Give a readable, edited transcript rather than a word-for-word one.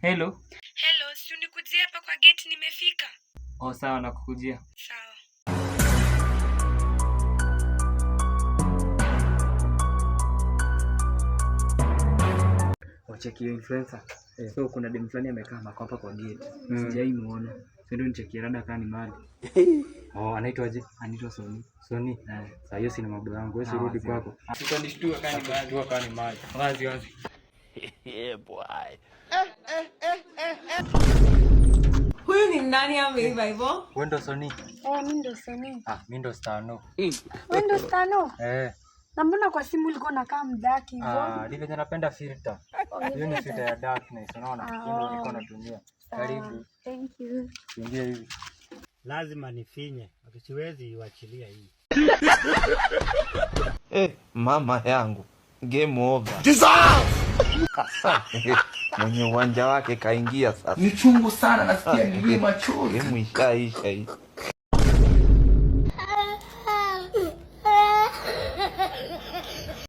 Hello. Hello, si unikujia hapa kwa gate nimefika. Oh, sawa nakukujia. Sawa. Wacheki influencer. So kuna dem fulani amekaa hapa kwa gate. Sijai muona. Ndio nichekie rada kani mali. Oh, anaitwaje? Anaitwa Soni. Soni. Sasa hiyo si na mambo yangu. Wewe rudi kwako. Tutanishtua kani mali. Wazi. Yeah boy. Huyu ni nani ameiva hivyo? Wewe ndo Soni? Mimi ndo Soni. Mimi ndo Stano. Wewe ndo Stano? Na mbona kwa simu ulikuwa unakaa mdaki hivyo? Ni venye napenda filter. Hiyo ni filter ya darkness, unaona? Ndio nilikuwa natumia. Karibu. Thank you. Ingia hivi. Lazima nifinye. Siwezi iwachilia hii. Mama yangu. Game over. Mwenye uwanja wake kaingia sasa. Ni chungu sana nasikia nilima chozi. Game ishaisha hii.